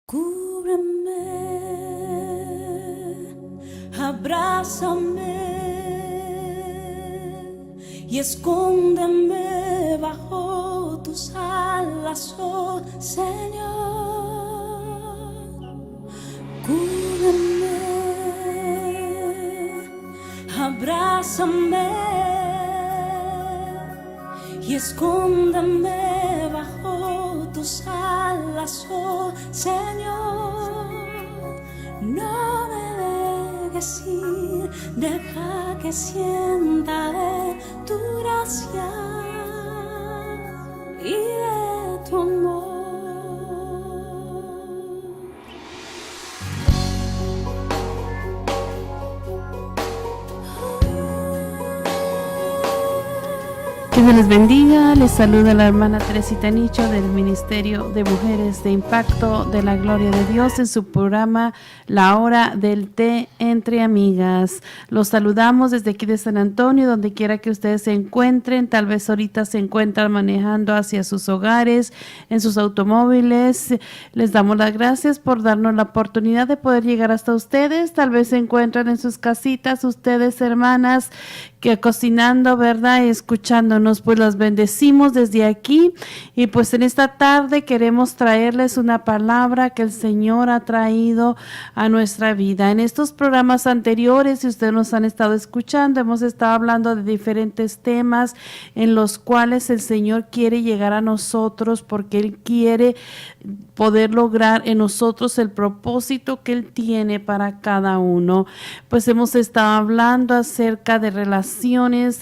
Cúbreme, abrázame y escóndeme bajo tus alas, oh Señor. Cúbreme, abrázame y escóndeme bajo tus alas, oh Señor. No me dejes ir, deja que sienta de tu gracia y de tu amor. Que Dios les bendiga, les saluda la hermana Teresita Nicho del Ministerio de Mujeres de Impacto de la Gloria de Dios en su programa La Hora del Té Entre Amigas. Los saludamos desde aquí de San Antonio, donde quiera que ustedes se encuentren. Tal vez ahorita se encuentran manejando hacia sus hogares, en sus automóviles. Les damos las gracias por darnos la oportunidad de poder llegar hasta ustedes. Tal vez se encuentran en sus casitas, ustedes hermanas, que cocinando, ¿verdad? Y escuchándonos, pues las bendecimos desde aquí. Y pues en esta tarde queremos traerles una palabra que el Señor ha traído a nuestra vida. En estos programas anteriores, si ustedes nos han estado escuchando, hemos estado hablando de diferentes temas en los cuales el Señor quiere llegar a nosotros porque Él quiere poder lograr en nosotros el propósito que Él tiene para cada uno. Pues hemos estado hablando acerca de relaciones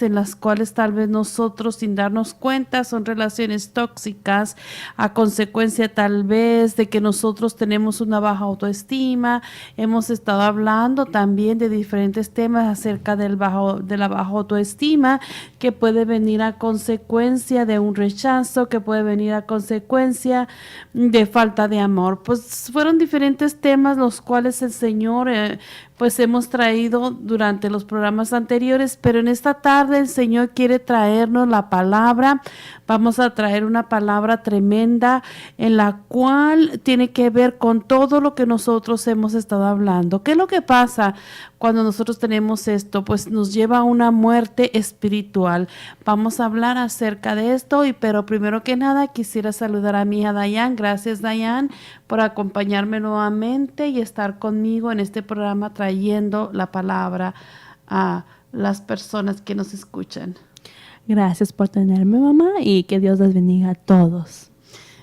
en las cuales tal vez nosotros sin darnos cuenta son relaciones tóxicas a consecuencia tal vez de que nosotros tenemos una baja autoestima. Hemos estado hablando también de diferentes temas acerca de la baja autoestima que puede venir a consecuencia de un rechazo, que puede venir a consecuencia de falta de amor. Pues fueron diferentes temas los cuales el Señor pues hemos traído durante los programas anteriores, pero en esta tarde el Señor quiere traernos la palabra. Vamos a traer una palabra tremenda en la cual tiene que ver con todo lo que nosotros hemos estado hablando. ¿Qué es lo que pasa cuando nosotros tenemos esto? Pues nos lleva a una muerte espiritual. Vamos a hablar acerca de esto, pero primero que nada quisiera saludar a mi hija Dayan. Gracias, Dayan, por acompañarme nuevamente y estar conmigo en este programa trayendo la palabra a las personas que nos escuchan. Gracias por tenerme, mamá, y que Dios les bendiga a todos.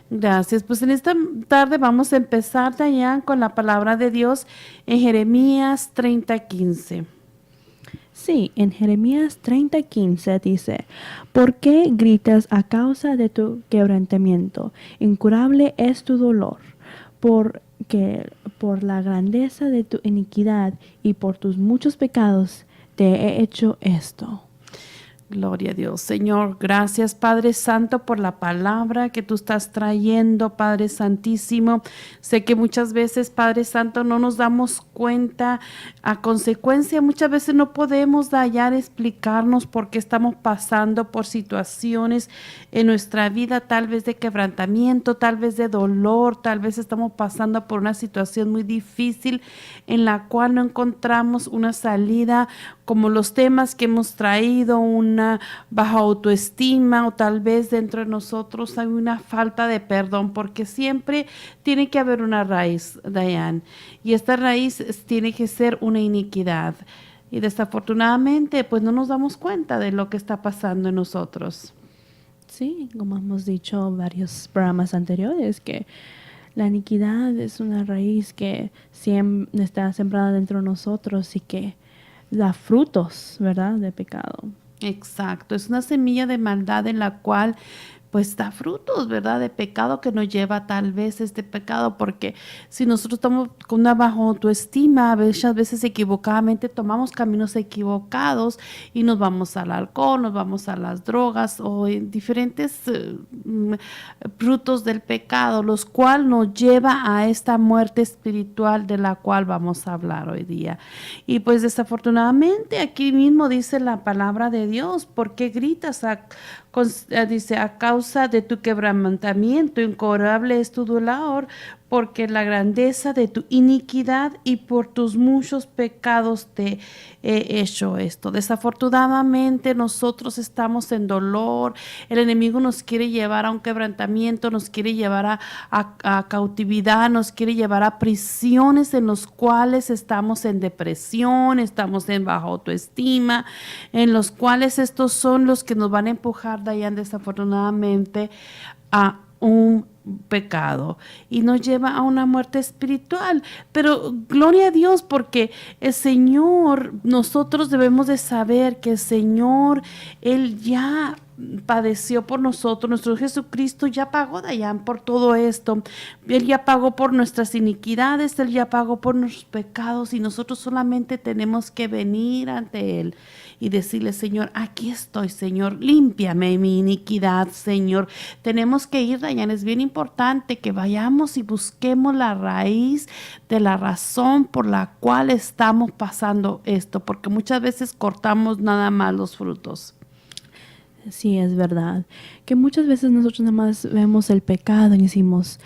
Gracias. Pues en esta tarde vamos a empezar, Dayan, con la palabra de Dios en Jeremías 30:15. Sí, en Jeremías 30:15 dice: ¿Por qué gritas a causa de tu quebrantamiento? Incurable es tu dolor, porque por la grandeza de tu iniquidad y por tus muchos pecados te he hecho esto. Gloria a Dios. Señor, gracias Padre Santo por la palabra que tú estás trayendo, Padre Santísimo. Sé que muchas veces, Padre Santo, no nos damos cuenta. A consecuencia, muchas veces no podemos hallar explicarnos por qué estamos pasando por situaciones en nuestra vida, tal vez de quebrantamiento, tal vez de dolor, tal vez estamos pasando por una situación muy difícil en la cual no encontramos una salida, como los temas que hemos traído, una baja autoestima o tal vez dentro de nosotros hay una falta de perdón, porque siempre tiene que haber una raíz, Dayan, y esta raíz tiene que ser una iniquidad. Y desafortunadamente, pues no nos damos cuenta de lo que está pasando en nosotros. Sí, como hemos dicho en varios programas anteriores, que la iniquidad es una raíz que siempre está sembrada dentro de nosotros y que da frutos, ¿verdad?, de pecado. Exacto, es una semilla de maldad en la cual pues da frutos, ¿verdad?, de pecado que nos lleva tal vez este pecado, porque si nosotros estamos con una baja autoestima, muchas veces equivocadamente tomamos caminos equivocados y nos vamos al alcohol, nos vamos a las drogas o en diferentes frutos del pecado, los cuales nos lleva a esta muerte espiritual de la cual vamos a hablar hoy día. Y pues desafortunadamente aquí mismo dice la palabra de Dios: ¿por qué gritas dice, a causa de tu quebrantamiento, incurable es tu dolor, porque la grandeza de tu iniquidad y por tus muchos pecados te he hecho esto. Desafortunadamente nosotros estamos en dolor, el enemigo nos quiere llevar a un quebrantamiento, nos quiere llevar a cautividad, nos quiere llevar a prisiones en los cuales estamos en depresión, estamos en baja autoestima, en los cuales estos son los que nos van a empujar, Dayan, desafortunadamente, a un pecado y nos lleva a una muerte espiritual. Pero gloria a Dios, porque el Señor, nosotros debemos de saber que el Señor, Él ya padeció por nosotros, nuestro Jesucristo ya pagó, Dayan, por todo esto. Él ya pagó por nuestras iniquidades, Él ya pagó por nuestros pecados y nosotros solamente tenemos que venir ante Él y decirle: Señor, aquí estoy, Señor, límpiame mi iniquidad, Señor. Tenemos que ir, Dayan, es bien importante que vayamos y busquemos la raíz de la razón por la cual estamos pasando esto, porque muchas veces cortamos nada más los frutos. Sí, es verdad. Que muchas veces nosotros nada más vemos el pecado y decimos,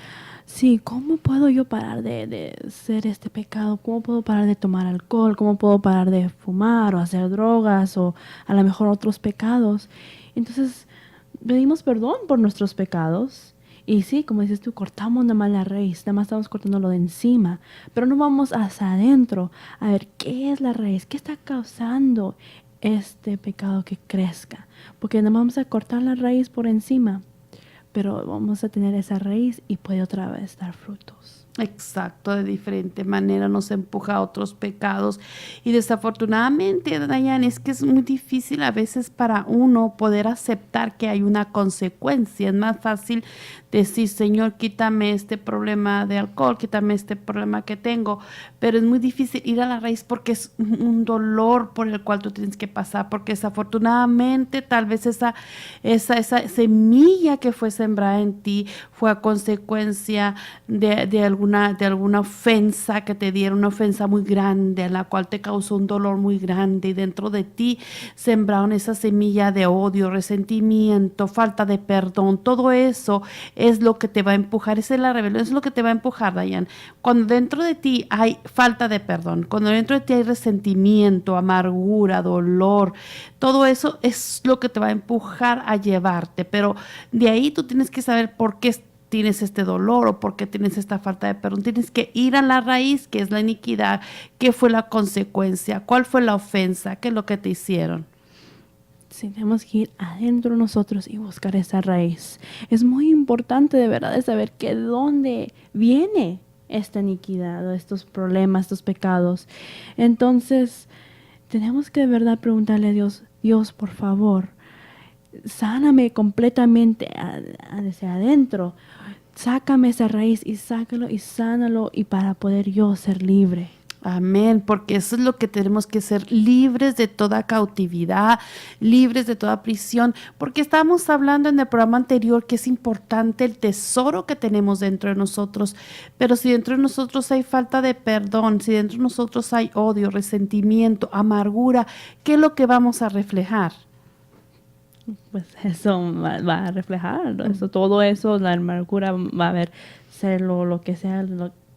sí, ¿cómo puedo yo parar de hacer este pecado? ¿Cómo puedo parar de tomar alcohol? ¿Cómo puedo parar de fumar o hacer drogas o a lo mejor otros pecados? Entonces, pedimos perdón por nuestros pecados. Y sí, como dices tú, cortamos nada más la raíz, nada más estamos cortando lo de encima, pero no vamos hacia adentro a ver qué es la raíz, qué está causando este pecado que crezca, porque nada más vamos a cortar la raíz por encima, pero vamos a tener esa raíz y puede otra vez dar frutos. Exacto, de diferente manera nos empuja a otros pecados y desafortunadamente, Dayan, es que es muy difícil a veces para uno poder aceptar que hay una consecuencia. Es más fácil decir: Señor, quítame este problema de alcohol, quítame este problema que tengo, pero es muy difícil ir a la raíz porque es un dolor por el cual tú tienes que pasar, porque desafortunadamente tal vez esa semilla que fue sembrada en ti fue a consecuencia de alguna ofensa que te dieron, una ofensa muy grande, a la cual te causó un dolor muy grande, y dentro de ti sembraron esa semilla de odio, resentimiento, falta de perdón. Todo eso es lo que te va a empujar, esa es la rebelión, es lo que te va a empujar, Dayan. Cuando dentro de ti hay falta de perdón, cuando dentro de ti hay resentimiento, amargura, dolor, todo eso es lo que te va a empujar a llevarte, pero de ahí tú tienes que saber por qué tienes este dolor o por qué tienes esta falta de perdón. Tienes que ir a la raíz, que es la iniquidad, qué fue la consecuencia, cuál fue la ofensa, qué es lo que te hicieron. Sí, tenemos que ir adentro de nosotros y buscar esa raíz. Es muy importante de verdad de saber que dónde viene esta iniquidad, o estos problemas, estos pecados. Entonces, tenemos que de verdad preguntarle a Dios: Dios, por favor, sáname completamente hacia adentro. Sácame esa raíz y sácalo y sánalo, y para poder yo ser libre. Amén, porque eso es lo que tenemos que ser, libres de toda cautividad, libres de toda prisión, porque estábamos hablando en el programa anterior que es importante el tesoro que tenemos dentro de nosotros, pero si dentro de nosotros hay falta de perdón, si dentro de nosotros hay odio, resentimiento, amargura, ¿qué es lo que vamos a reflejar? Pues eso va a reflejar, ¿no? Todo eso, la amargura va a ver ser lo que sea,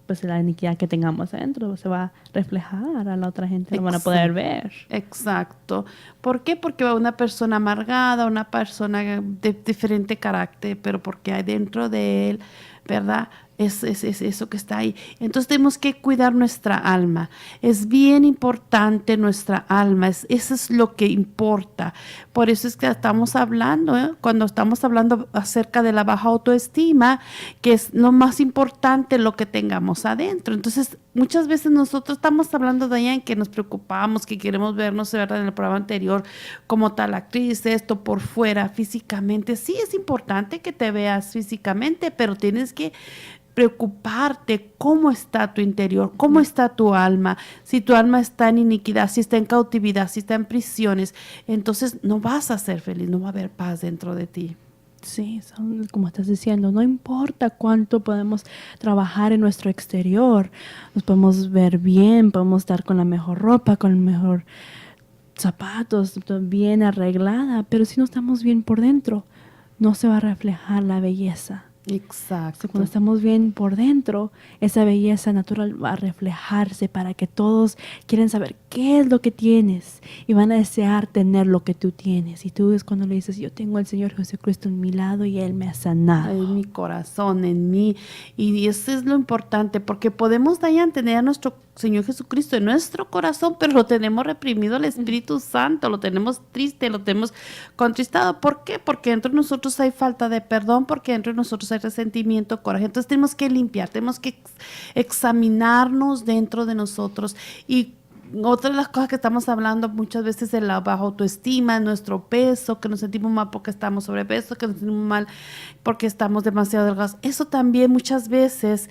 pues la iniquidad que tengamos adentro se va a reflejar a la otra gente, lo van a poder ver. Exacto. ¿Por qué? Porque va una persona amargada, una persona de diferente carácter, pero porque hay dentro de él, ¿verdad? Es eso que está ahí. Entonces tenemos que cuidar nuestra alma. Es bien importante nuestra alma. Eso es lo que importa. Por eso es que estamos hablando, cuando estamos hablando acerca de la baja autoestima, que es lo más importante lo que tengamos adentro. Entonces, muchas veces nosotros estamos hablando de allá en que nos preocupamos, que queremos vernos, ¿verdad?, en el programa anterior, como tal actriz, esto por fuera, físicamente. Sí, es importante que te veas físicamente, pero tienes que preocuparte cómo está tu interior, cómo está tu alma. Si tu alma está en iniquidad, si está en cautividad, si está en prisiones, entonces no vas a ser feliz, no va a haber paz dentro de ti. Sí, como estás diciendo, no importa cuánto podemos trabajar en nuestro exterior, nos podemos ver bien, podemos estar con la mejor ropa, con el mejor zapatos, bien arreglada, pero si no estamos bien por dentro, no se va a reflejar la belleza. Exacto. Cuando estamos bien por dentro, esa belleza natural va a reflejarse para que todos quieren saber qué es lo que tienes y van a desear tener lo que tú tienes. Y tú es cuando le dices, yo tengo al Señor Jesucristo en mi lado y Él me ha sanado. En mi corazón, en mí. Y eso es lo importante, porque podemos, Dayan, tener a nuestro Señor Jesucristo en nuestro corazón, pero lo tenemos reprimido al Espíritu Santo, lo tenemos triste, lo tenemos contristado. ¿Por qué? Porque dentro de nosotros hay falta de perdón, porque dentro de nosotros hay resentimiento, coraje. Entonces tenemos que limpiar, tenemos que examinarnos dentro de nosotros. Y otra de las cosas que estamos hablando muchas veces es la baja autoestima, nuestro peso, que nos sentimos mal porque estamos sobrepeso, que nos sentimos mal porque estamos demasiado delgados. Eso también muchas veces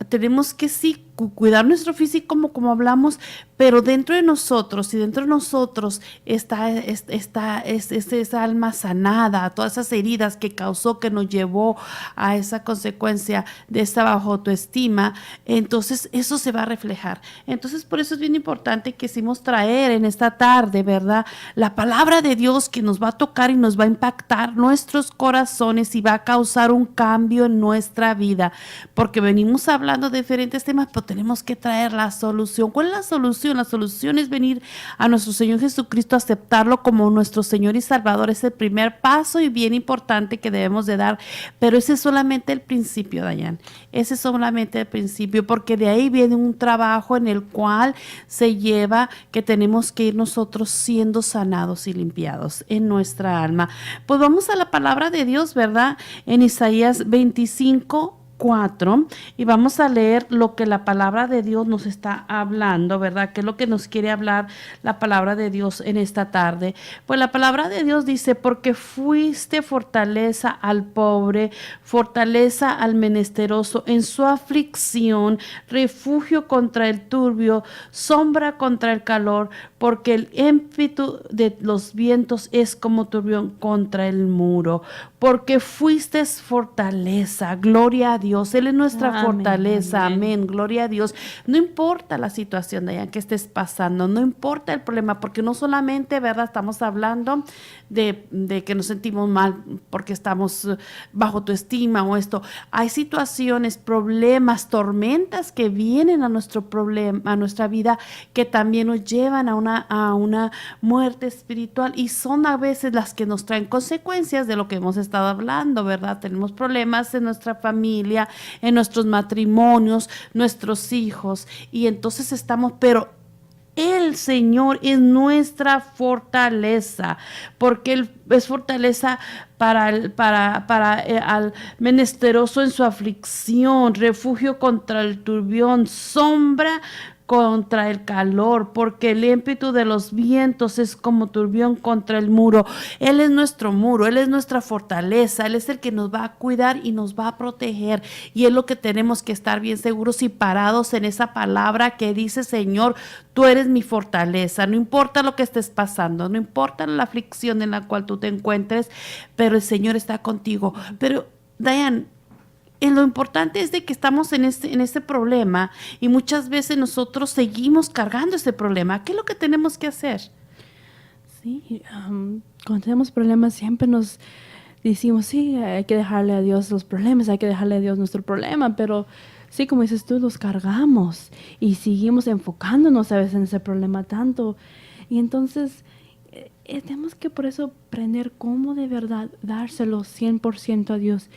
tenemos que sí cuidar nuestro físico como hablamos, pero dentro de nosotros, y dentro de nosotros está esa alma sanada, todas esas heridas que causó, que nos llevó a esa consecuencia de esa baja autoestima, entonces eso se va a reflejar. Entonces por eso es bien importante que quisimos traer en esta tarde, ¿verdad?, la palabra de Dios que nos va a tocar y nos va a impactar nuestros corazones y va a causar un cambio en nuestra vida, porque venimos hablando de diferentes temas, pero tenemos que traer la solución. ¿Cuál es la solución? La solución es venir a nuestro Señor Jesucristo, aceptarlo como nuestro Señor y Salvador. Es el primer paso y bien importante que debemos de dar, pero ese es solamente el principio, Dayan. Ese es solamente el principio, porque de ahí viene un trabajo en el cual se lleva que tenemos que ir nosotros siendo sanados y limpiados en nuestra alma. Pues vamos a la palabra de Dios, ¿verdad? En Isaías 25:4, y vamos a leer lo que la palabra de Dios nos está hablando, ¿verdad? ¿Qué es lo que nos quiere hablar la palabra de Dios en esta tarde? Pues la palabra de Dios dice, porque fuiste fortaleza al pobre, fortaleza al menesteroso en su aflicción, refugio contra el turbio, sombra contra el calor, porque el ímpetu de los vientos es como turbión contra el muro. Porque fuiste fortaleza, gloria a Dios, Él es nuestra Amén, fortaleza, amén. amén, gloria a Dios. No importa la situación de allá que estés pasando, no importa el problema, porque no solamente, ¿verdad?, estamos hablando de que nos sentimos mal porque estamos bajo tu estima o esto. Hay situaciones, problemas, tormentas que vienen a nuestro problema, a nuestra vida, que también nos llevan a una muerte espiritual, y son a veces las que nos traen consecuencias de lo que hemos estado hablando, ¿verdad? Tenemos problemas en nuestra familia, en nuestros matrimonios, nuestros hijos, y entonces pero el Señor es nuestra fortaleza, porque Él es fortaleza al menesteroso en su aflicción, refugio contra el turbión, sombra contra el calor, porque el ímpetu de los vientos es como turbión contra el muro. Él es nuestro muro, Él es nuestra fortaleza, Él es el que nos va a cuidar y nos va a proteger, y es lo que tenemos que estar bien seguros y parados en esa palabra que dice, Señor, tú eres mi fortaleza, no importa lo que estés pasando, no importa la aflicción en la cual tú te encuentres, pero el Señor está contigo. Pero, Dayan, lo importante es de que estamos en este problema, y muchas veces nosotros seguimos cargando ese problema. ¿Qué es lo que tenemos que hacer? Sí, cuando tenemos problemas siempre nos decimos, sí, hay que dejarle a Dios los problemas, hay que dejarle a Dios nuestro problema, pero sí, como dices tú, los cargamos y seguimos enfocándonos a veces en ese problema tanto. Y entonces tenemos que por eso aprender cómo de verdad dárselo 100% a Dios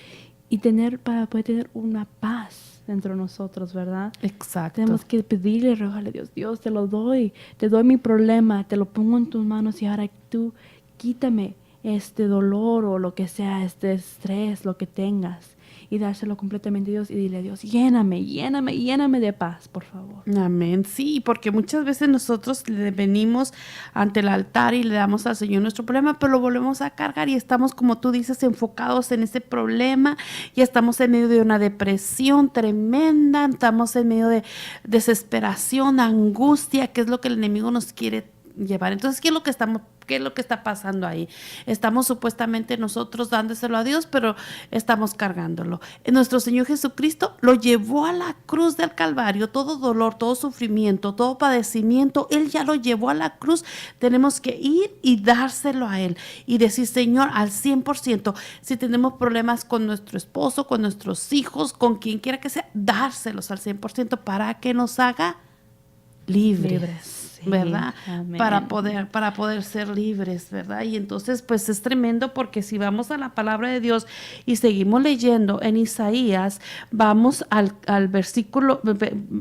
y para poder tener una paz dentro de nosotros, ¿verdad? Exacto. Tenemos que pedirle, rogarle a Dios, Dios, te doy mi problema, te lo pongo en tus manos, y ahora tú quítame este dolor o lo que sea, este estrés, lo que tengas, y dárselo completamente a Dios y dile a Dios, lléname de paz, por favor. Amén. Sí, porque muchas veces nosotros le venimos ante el altar y le damos al Señor nuestro problema, pero lo volvemos a cargar y estamos, como tú dices, enfocados en ese problema, y estamos en medio de una depresión tremenda, estamos en medio de desesperación, angustia, que es lo que el enemigo nos quiere llevar. Entonces, ¿qué es lo que ¿Qué es lo que está pasando ahí? Estamos supuestamente nosotros dándoselo a Dios, pero estamos cargándolo. Nuestro Señor Jesucristo lo llevó a la cruz del Calvario, todo dolor, todo sufrimiento, todo padecimiento, Él ya lo llevó a la cruz. Tenemos que ir y dárselo a Él y decir, Señor, al 100%, si tenemos problemas con nuestro esposo, con nuestros hijos, con quien quiera que sea, dárselos al 100% para que nos haga libres. Sí, ¿Verdad? amén. Para poder ser libres, ¿verdad? Y entonces, pues es tremendo porque si vamos a la palabra de Dios y seguimos leyendo en Isaías, vamos al versículo,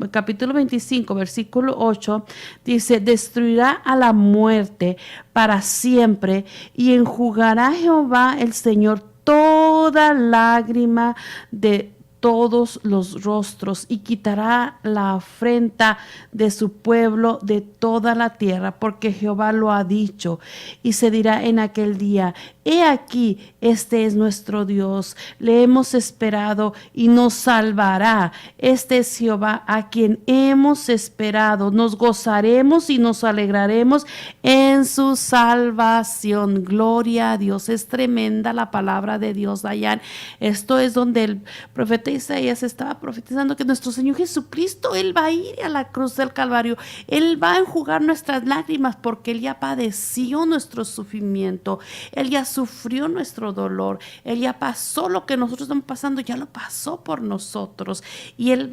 capítulo 25, versículo 8, dice, destruirá a la muerte para siempre y enjugará Jehová el Señor toda lágrima de todos los rostros y quitará la afrenta de su pueblo de toda la tierra, porque Jehová lo ha dicho. Y se dirá en aquel día, he aquí, este es nuestro Dios, le hemos esperado y nos salvará. Este es Jehová a quien hemos esperado, nos gozaremos y nos alegraremos en su salvación. Gloria a Dios. Es tremenda la palabra de Dios, Dayan. Esto es donde el profeta Isaías estaba profetizando que nuestro Señor Jesucristo, Él va a ir a la cruz del Calvario, Él va a enjugar nuestras lágrimas porque Él ya padeció nuestro sufrimiento, Él ya sufrió nuestro dolor, Él ya pasó lo que nosotros estamos pasando, ya lo pasó por nosotros y Él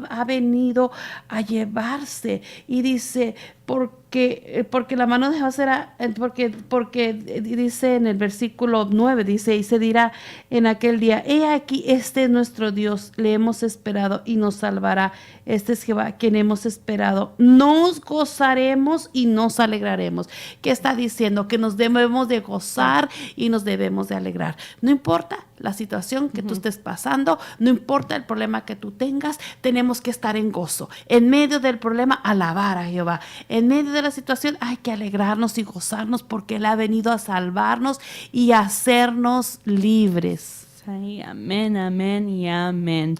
ha venido a llevarse y dice, porque la mano de Jehová será, porque dice en el versículo 9, dice, y se dirá en aquel día, he aquí, este es nuestro Dios, le hemos esperado y nos salvará. Este es Jehová, quien hemos esperado. Nos gozaremos y nos alegraremos. ¿Qué está diciendo? Que nos debemos de gozar y nos debemos de alegrar. No importa la situación que tú estés pasando, no importa el problema que tú tengas, tenemos que estar en gozo. En medio del problema, alabar a Jehová. En medio de la situación hay que alegrarnos y gozarnos porque Él ha venido a salvarnos y a hacernos libres. Sí, amén, amén y amén.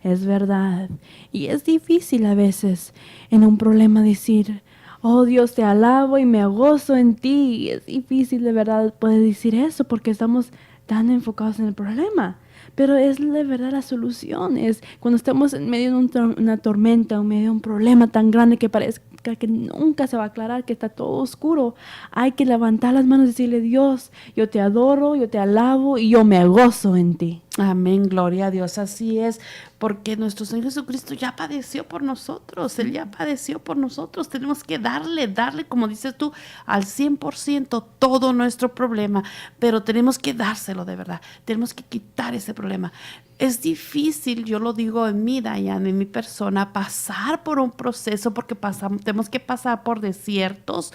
Es verdad. Y es difícil a veces en un problema decir, oh Dios, te alabo y me gozo en ti. Es difícil de verdad poder decir eso porque estamos tan enfocados en el problema. Pero es de verdad la solución. Es cuando estamos en medio de una tormenta, en medio de un problema tan grande que parezca que nunca se va a aclarar, que está todo oscuro. Hay que levantar las manos y decirle, Dios, yo te adoro, yo te alabo y yo me gozo en ti. Amén, gloria a Dios, así es, porque nuestro Señor Jesucristo ya padeció por nosotros, Él ya padeció por nosotros, tenemos que darle, como dices tú, al 100% todo nuestro problema, pero tenemos que dárselo de verdad, tenemos que quitar ese problema. Es difícil, yo lo digo en mi Dayan, en mi persona, pasar por un proceso porque tenemos que pasar por desiertos,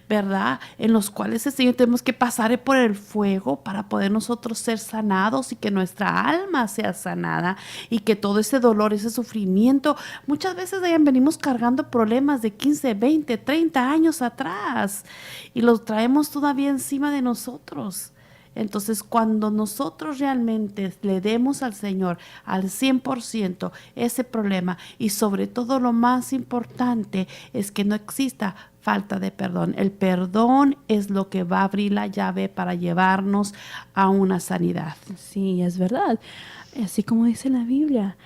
¿verdad? En los cuales el Señor tenemos que pasar por el fuego para poder nosotros ser sanados y que nuestra alma sea sanada y que todo ese dolor, ese sufrimiento, muchas veces Dayan, venimos cargando problemas de 15, 20, 30 años atrás y los traemos todavía encima de nosotros. Entonces, cuando nosotros realmente le demos al Señor al 100% ese problema y sobre todo lo más importante es que no exista falta de perdón. El perdón es lo que va a abrir la llave para llevarnos a una sanidad. Sí, es verdad. Así como dice la Biblia,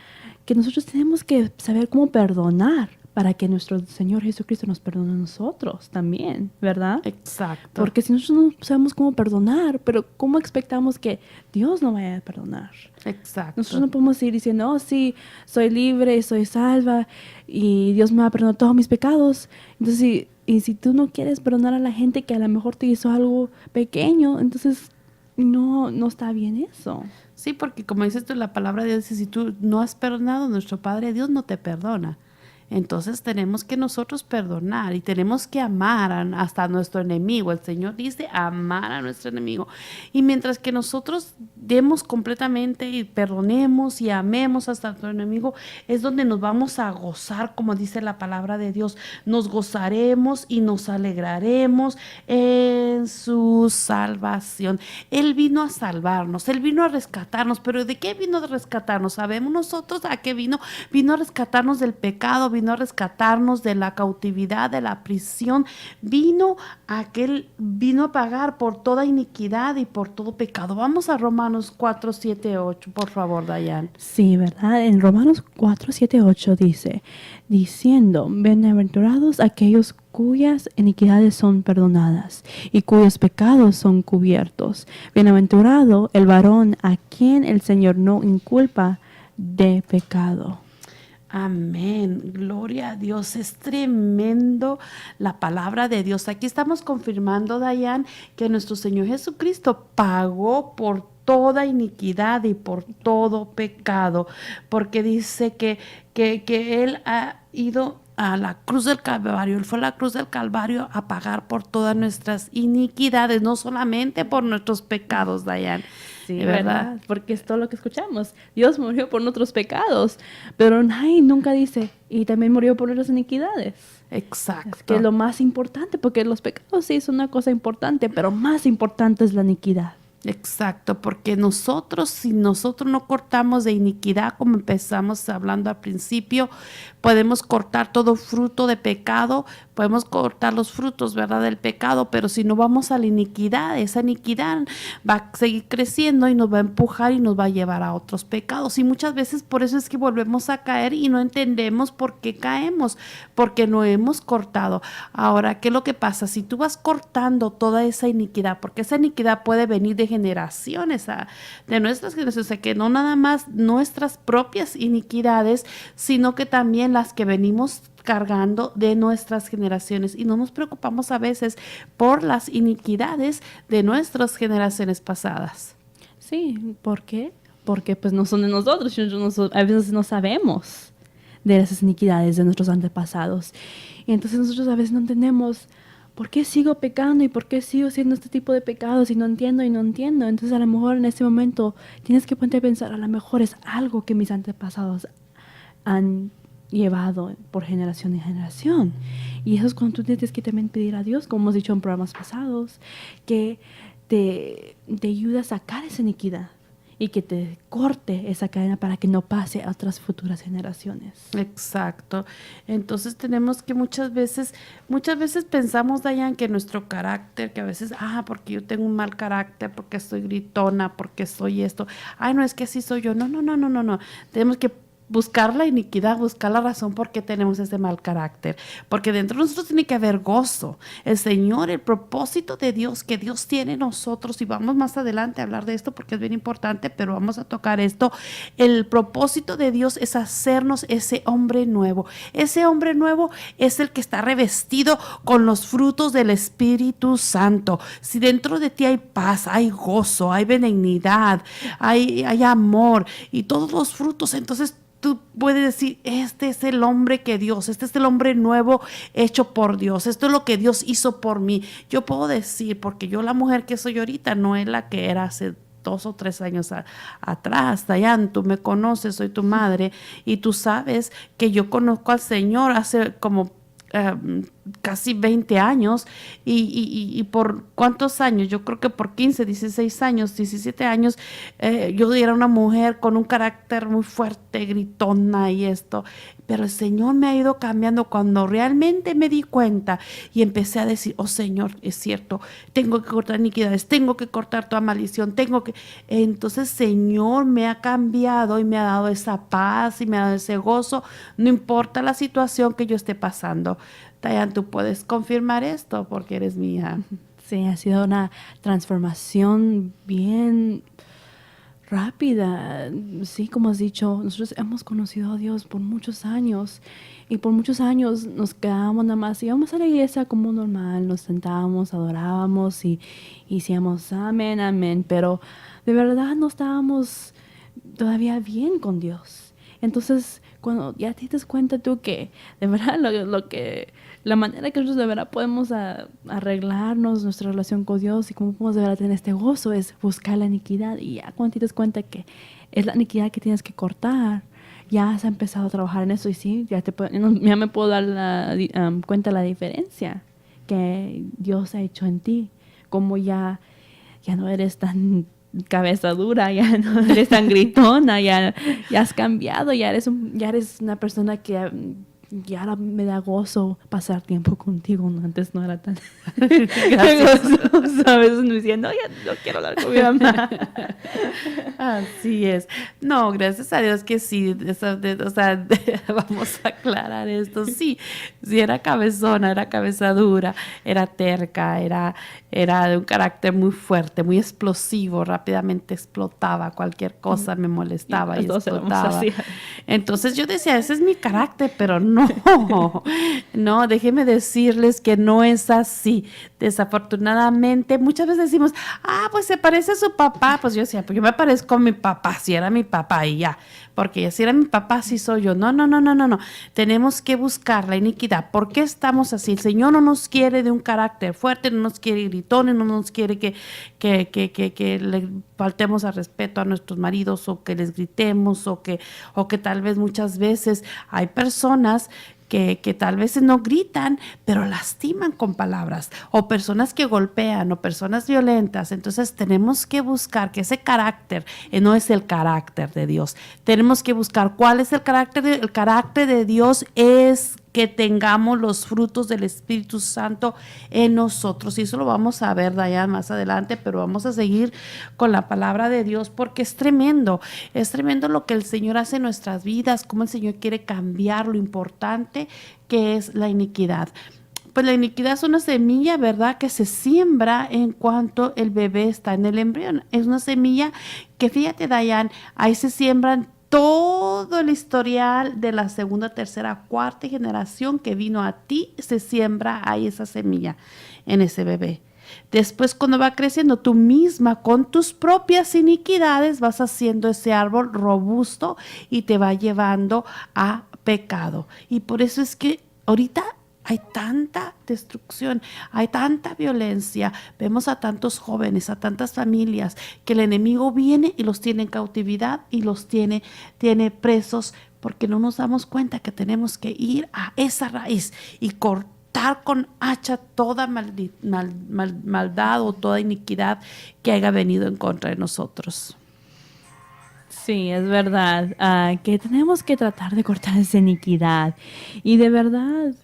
que nosotros tenemos que saber cómo perdonar para que nuestro Señor Jesucristo nos perdone a nosotros también, ¿verdad? Exacto. Porque si nosotros no sabemos cómo perdonar, pero ¿cómo expectamos que Dios nos vaya a perdonar? Exacto. Nosotros no podemos ir diciendo, oh sí, soy libre, soy salva y Dios me va a perdonar todos mis pecados. Entonces, si tú no quieres perdonar a la gente que a lo mejor te hizo algo pequeño, entonces no está bien eso. Sí, porque como dices tú, la palabra de Dios dice, si tú no has perdonado, nuestro Padre Dios no te perdona. Entonces tenemos que nosotros perdonar y tenemos que amar hasta a nuestro enemigo. El Señor dice amar a nuestro enemigo. Y mientras que nosotros demos completamente y perdonemos y amemos hasta nuestro enemigo, es donde nos vamos a gozar, como dice la palabra de Dios. Nos gozaremos y nos alegraremos en su salvación. Él vino a salvarnos, Él vino a rescatarnos. ¿Pero de qué vino a rescatarnos? ¿Sabemos nosotros a qué vino? Vino a rescatarnos del pecado, vino vino a rescatarnos de la cautividad, de la prisión, vino a pagar por toda iniquidad y por todo pecado. Vamos a Romanos 4, 7, 8, por favor, Dayan. Sí, ¿verdad? En Romanos 4, 7, 8 dice, diciendo, bienaventurados aquellos cuyas iniquidades son perdonadas y cuyos pecados son cubiertos. Bienaventurado el varón a quien el Señor no inculpa de pecado. Amén, gloria a Dios, es tremendo la palabra de Dios. Aquí estamos confirmando, Dayan, que nuestro Señor Jesucristo pagó por toda iniquidad y por todo pecado, porque dice que Él ha ido a la cruz del Calvario, Él fue a la cruz del Calvario a pagar por todas nuestras iniquidades, no solamente por nuestros pecados, Dayan. Sí, ¿verdad? Porque es todo lo que escuchamos. Dios murió por nuestros pecados, pero nadie nunca dice, y también murió por nuestras iniquidades. Exacto. Es que es lo más importante, porque los pecados sí es una cosa importante, pero más importante es la iniquidad. Exacto, porque si nosotros no cortamos de iniquidad, como empezamos hablando al principio, podemos cortar todo fruto de pecado, podemos cortar los frutos, ¿verdad?, del pecado, pero si no vamos a la iniquidad, esa iniquidad va a seguir creciendo y nos va a empujar y nos va a llevar a otros pecados. Y muchas veces por eso es que volvemos a caer y no entendemos por qué caemos, porque no hemos cortado. Ahora, ¿qué es lo que pasa? Si tú vas cortando toda esa iniquidad, porque esa iniquidad puede venir de generaciones, de nuestras generaciones, o sea, que no nada más nuestras propias iniquidades, sino que también las que venimos cargando de nuestras generaciones, y no nos preocupamos a veces por las iniquidades de nuestras generaciones pasadas. Sí, ¿por qué? Porque pues no son de nosotros, a veces no sabemos de esas iniquidades de nuestros antepasados. Y entonces nosotros a veces no entendemos por qué sigo pecando y por qué sigo haciendo este tipo de pecados y no entiendo. Entonces a lo mejor en este momento tienes que ponerte a pensar, a lo mejor es algo que mis antepasados han llevado por generación en generación. Y eso es cuando tú tienes que también pedir a Dios, como hemos dicho en programas pasados, que te ayude a sacar esa iniquidad y que te corte esa cadena para que no pase a otras futuras generaciones. Exacto. Entonces tenemos que muchas veces pensamos, Dayan, que nuestro carácter, que a veces, porque yo tengo un mal carácter, porque soy gritona, porque soy esto, no, es que así soy yo. No. Tenemos que buscar la iniquidad, buscar la razón por qué tenemos ese mal carácter. Porque dentro de nosotros tiene que haber gozo. El Señor, el propósito de Dios que Dios tiene en nosotros, y vamos más adelante a hablar de esto porque es bien importante, pero vamos a tocar esto. El propósito de Dios es hacernos ese hombre nuevo. Ese hombre nuevo es el que está revestido con los frutos del Espíritu Santo. Si dentro de ti hay paz, hay gozo, hay benignidad, hay amor y todos los frutos, entonces tú puedes decir, este es el hombre que Dios, este es el hombre nuevo hecho por Dios, esto es lo que Dios hizo por mí. Yo puedo decir, porque yo la mujer que soy ahorita no es la que era hace 2 o 3 años atrás. Dayan, tú me conoces, soy tu madre, y tú sabes que yo conozco al Señor hace como casi 20 años y por ¿cuántos años? Yo creo que por 15, 16 años, 17 años, yo era una mujer con un carácter muy fuerte, gritona y esto, pero el Señor me ha ido cambiando cuando realmente me di cuenta y empecé a decir, oh Señor, es cierto, tengo que cortar iniquidades, tengo que cortar toda maldición, entonces Señor me ha cambiado y me ha dado esa paz y me ha dado ese gozo, no importa la situación que yo esté pasando. Dayan, tú puedes confirmar esto porque eres mi hija. Sí, ha sido una transformación bien rápida. Sí, como has dicho, nosotros hemos conocido a Dios por muchos años y por muchos años nos quedábamos nada más, íbamos a la iglesia como normal, nos sentábamos, adorábamos y decíamos amén, amén, pero de verdad no estábamos todavía bien con Dios. Entonces, cuando ya te das cuenta tú que de verdad la manera que nosotros de verdad podemos arreglarnos nuestra relación con Dios y cómo podemos de verdad tener este gozo es buscar la iniquidad, y ya cuando te das cuenta que es la iniquidad que tienes que cortar, ya has empezado a trabajar en eso y sí, ya me puedo dar cuenta de la diferencia que Dios ha hecho en ti, como ya no eres tan cabeza dura, ya no eres tan gritona, ya has cambiado, ya eres una persona que y ahora me da gozo pasar tiempo contigo. Antes no era tan Gracias. gozoso. A veces me decían, no, ya no quiero hablar con mi mamá. Así es. No, gracias a Dios que sí. Vamos a aclarar esto. Sí, sí era cabezona, era cabezadura, era terca, era de un carácter muy fuerte, muy explosivo, rápidamente explotaba, cualquier cosa me molestaba y Todos éramos explotaba. así. Entonces yo decía, ese es mi carácter, pero no, no, déjeme decirles que no es así. Desafortunadamente, muchas veces decimos, pues se parece a su papá. Pues yo decía, pues yo me parezco a mi papá, si era mi papá y ya, porque si era mi papá, sí soy yo. No. Tenemos que buscar la iniquidad. ¿Por qué estamos así? El Señor no nos quiere de un carácter fuerte, no nos quiere gritones, no nos quiere que le faltemos al respeto a nuestros maridos o que les gritemos o que tal vez muchas veces hay personas que tal vez no gritan, pero lastiman con palabras, o personas que golpean, o personas violentas. Entonces tenemos que buscar que ese carácter no es el carácter de Dios. Tenemos que buscar cuál es el carácter. El carácter de Dios es que tengamos los frutos del Espíritu Santo en nosotros. Y eso lo vamos a ver, Dayan, más adelante, pero vamos a seguir con la palabra de Dios porque es tremendo lo que el Señor hace en nuestras vidas, cómo el Señor quiere cambiar lo importante que es la iniquidad. Pues la iniquidad es una semilla, ¿verdad?, que se siembra en cuanto el bebé está en el embrión. Es una semilla que, fíjate, Dayan, ahí se siembran todo el historial de la segunda, tercera, cuarta generación que vino a ti, se siembra ahí esa semilla en ese bebé. Después, cuando va creciendo, tú misma con tus propias iniquidades vas haciendo ese árbol robusto y te va llevando a pecado. Y por eso es que ahorita hay tanta destrucción, hay tanta violencia. Vemos a tantos jóvenes, a tantas familias, que el enemigo viene y los tiene en cautividad y los tiene presos, porque no nos damos cuenta que tenemos que ir a esa raíz y cortar con hacha toda maldad o toda iniquidad que haya venido en contra de nosotros. Sí, es verdad, que tenemos que tratar de cortar esa iniquidad. Y de verdad,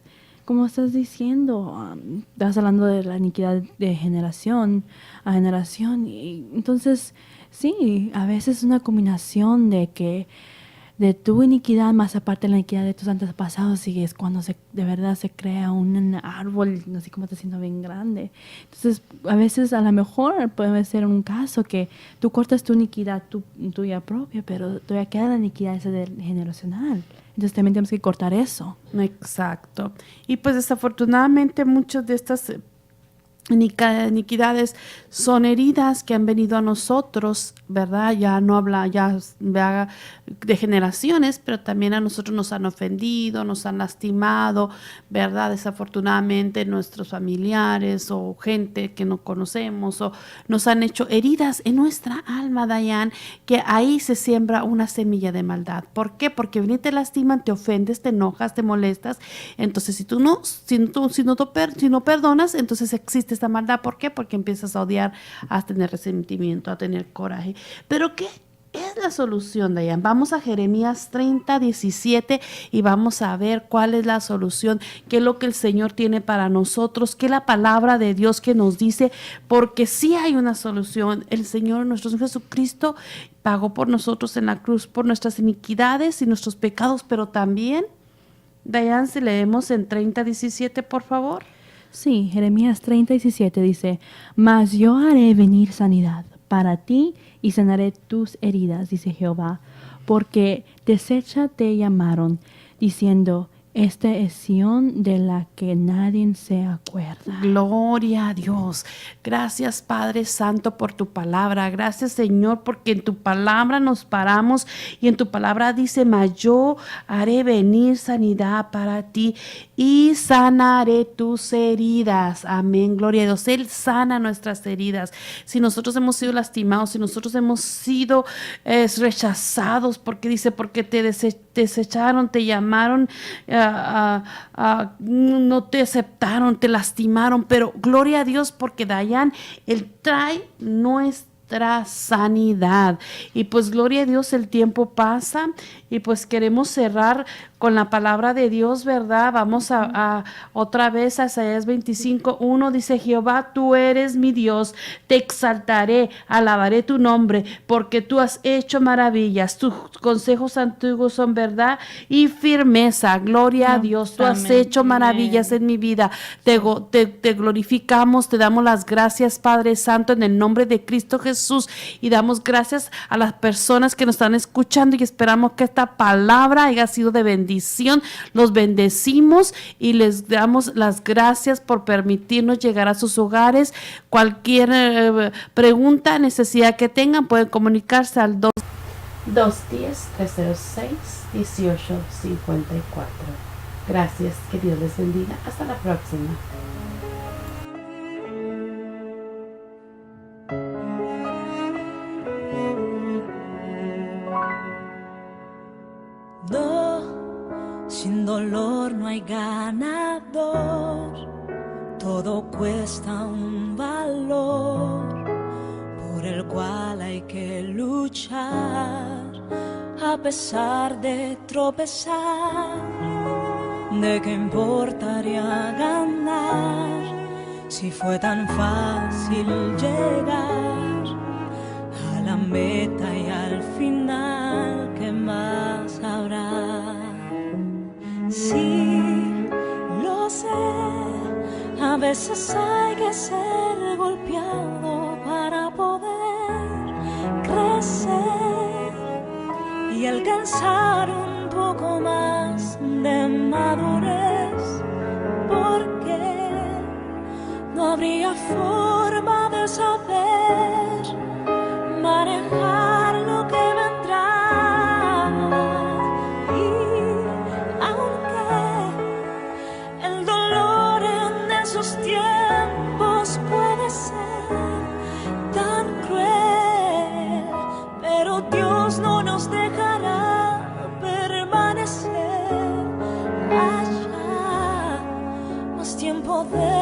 como estás diciendo, estás hablando de la iniquidad de generación a generación. Y entonces, sí, a veces es una combinación de tu iniquidad más aparte de la iniquidad de tus antepasados, y es cuando de verdad se crea un árbol, así como está siendo bien grande. Entonces, a veces a lo mejor puede ser un caso que tú cortas tu iniquidad tuya propia, pero todavía queda la iniquidad esa del generacional. Entonces también tenemos que cortar eso. Exacto. Y pues desafortunadamente muchas de estas iniquidades son heridas que han venido a nosotros, ¿verdad? Ya no habla ya de generaciones, pero también a nosotros nos han ofendido, nos han lastimado, ¿verdad? Desafortunadamente nuestros familiares o gente que no conocemos o nos han hecho heridas en nuestra alma, Dayan, que ahí se siembra una semilla de maldad. ¿Por qué? Porque vienen y te lastiman, te ofendes, te enojas, te molestas. Entonces, si no perdonas, entonces existe esta maldad. ¿Por qué? Porque empiezas a odiar, a tener resentimiento, a tener coraje. Pero ¿qué es la solución, Dayan? Vamos a Jeremías 30:17 y vamos a ver cuál es la solución, qué es lo que el Señor tiene para nosotros, qué es la palabra de Dios que nos dice, porque sí hay una solución. El Señor, nuestro Señor Jesucristo, pagó por nosotros en la cruz por nuestras iniquidades y nuestros pecados, pero también, Dayan, si leemos en 30:17, por favor. Sí, Jeremías 30:17 dice, mas yo haré venir sanidad para ti y sanaré tus heridas, dice Jehová, porque deshecha te llamaron, diciendo, esta es Sión de la que nadie se acuerda. Gloria a Dios. Gracias, Padre Santo, por tu palabra. Gracias, Señor, porque en tu palabra nos paramos y en tu palabra dice, mas yo haré venir sanidad para ti y sanaré tus heridas. Amén, gloria a Dios. Él sana nuestras heridas. Si nosotros hemos sido lastimados, si nosotros hemos sido rechazados, porque dice, porque te desecharon, te llamaron, no te aceptaron, te lastimaron, pero gloria a Dios, porque Dayan, Él trae nuestra nuestra sanidad. Y pues gloria a Dios, el tiempo pasa y pues queremos cerrar con la palabra de Dios, ¿verdad? Vamos a otra vez a Isaías 25:1, dice: Jehová, tú eres mi Dios, te exaltaré, alabaré tu nombre, porque tú has hecho maravillas, tus consejos antiguos son verdad y firmeza. Gloria a Dios, tú has hecho maravillas en mi vida. Te glorificamos, te damos las gracias, Padre Santo, en el nombre de Cristo Jesús, y damos gracias a las personas que nos están escuchando y esperamos que esta palabra haya sido de bendición. Los bendecimos y les damos las gracias por permitirnos llegar a sus hogares. Cualquier pregunta, necesidad que tengan, pueden comunicarse al 210-306-1854. Gracias, que Dios les bendiga. Hasta la próxima. Sin dolor no hay ganador, todo cuesta un valor por el cual hay que luchar a pesar de tropezar. ¿De qué importaría ganar si fue tan fácil llegar a la meta y al final? ¿Qué más habrá? Sí, lo sé, a veces hay que ser golpeado para poder crecer y alcanzar un poco más de madurez, porque no habría forma de saber manejar lo que vendrá. Tiempos puede ser tan cruel, pero Dios no nos dejará permanecer allá. Más tiempo de